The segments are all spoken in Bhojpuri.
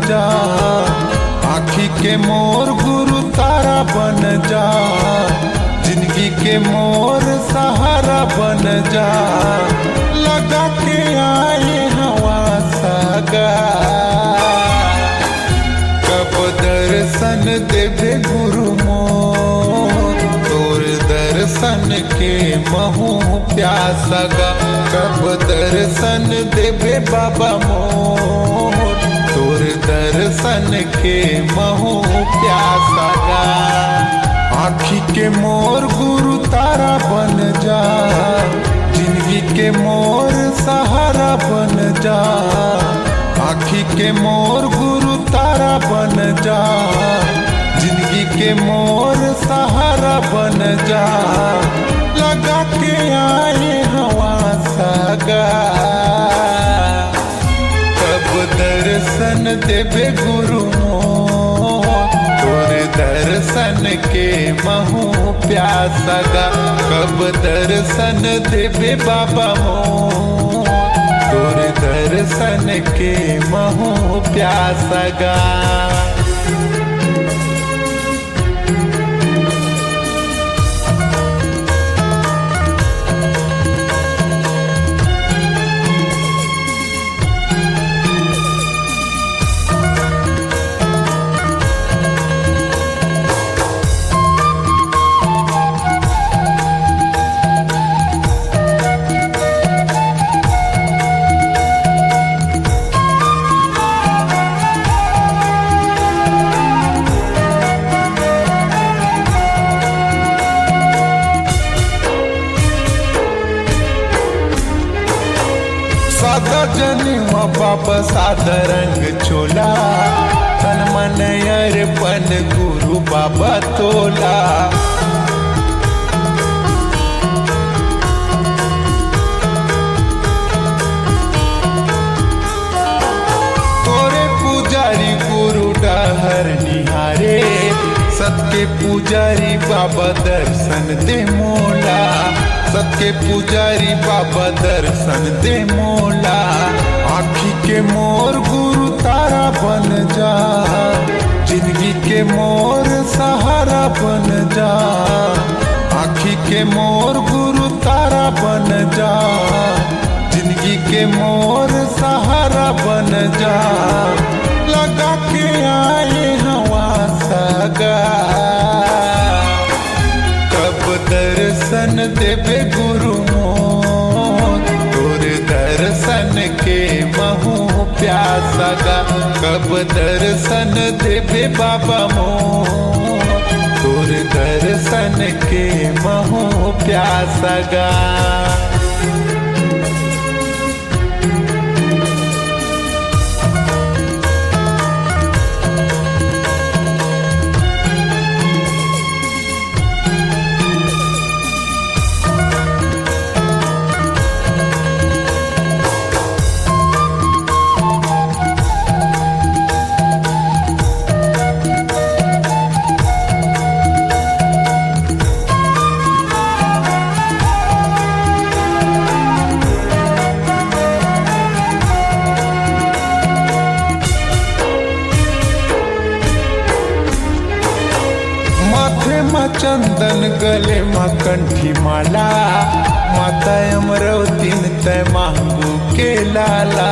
जा, आँखी के मोर गुरु तारा बन जा, जिंदगी के मोर सहारा बन जा, लगा के आए हवा सागा। कब दर्शन देवे गुरु मोर, तोर दर्शन के महू प्यासा गा। कब दर्शन देवे बाबा मोर, तोर दर्शन के महू प्यासा गा। आँखी के मोर गुरु तारा बन जा, जिंदगी के मोर सहारा बन जा, आँखी के मोर गुरु तारा बन जा, जिंदगी के मोर सहारा बन जा, लगा के आए हवा सागा। कब दर्शन देवे गुरु मोर, तोर दर्शन के महू प्यासा गा। कब दर्शन देवे बाबा मोर, तोर दर्शन के महू प्यासा गा। सादा जनिमा बाबा सादा रंग चोला, तन मन अर्पण गुरु बाबा तोला। तोरे पुजारी गुरु डहर निहारे, सबके पुजारी बाबा दर्शन दे मोला। सबके पुजारी बाबा दर्शन दे मोला। आँखी के मोर गुरु तारा बन जा, जिंदगी के मोर सहारा बन जा, आँखी के मोर गुरु तारा बन जा, जिंदगी के मोर सहारा बन जा, लगा के आए हवा सागा। कब दर्शन देवे गुरु मोर, तोर दर्शन के महू प्यासा गा। कब दर्शन देवे बाबा मोर, तोर दर्शन के महू प्यासा गा। चंदन गले माँ कंठी माला, माता अमरवतीन तय मांगू के लाला।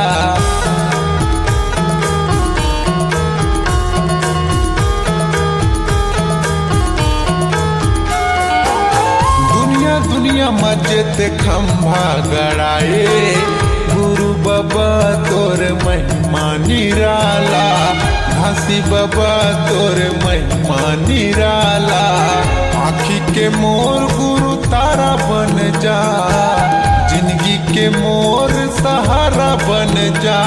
दुनिया दुनिया मस्जिद खंभा गड़ाए, गुरु बाबा तोर महिमा निराला। घासी बाबा तोर महिमा निराला। आँखी के मोर गुरु तारा बन जा, जिंदगी के मोर सहारा बन जा,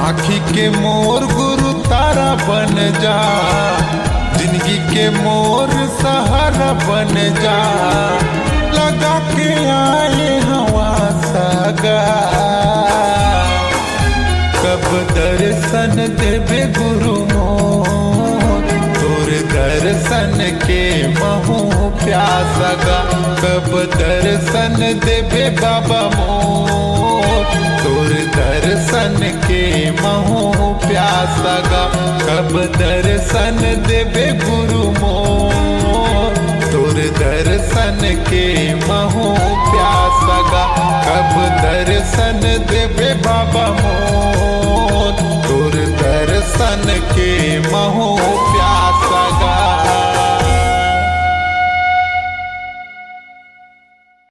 आँखी के मोर गुरु तारा बन जा, जिंदगी के मोर सहारा बन जा, लगा के आए हवा सागा। कब दर्शन देवे गुरु मोर, तोर दर्शन दर्शन के महू प्यासा गा कब दर्शन देवे बाबा मोर तोर दर्शन के महू प्यासा गा कब दर्शन देवे गुरु मोर तोर दर्शन के महू प्यासा गा कब दर्शन देवे बाबा मोर तोर दर्शन के महू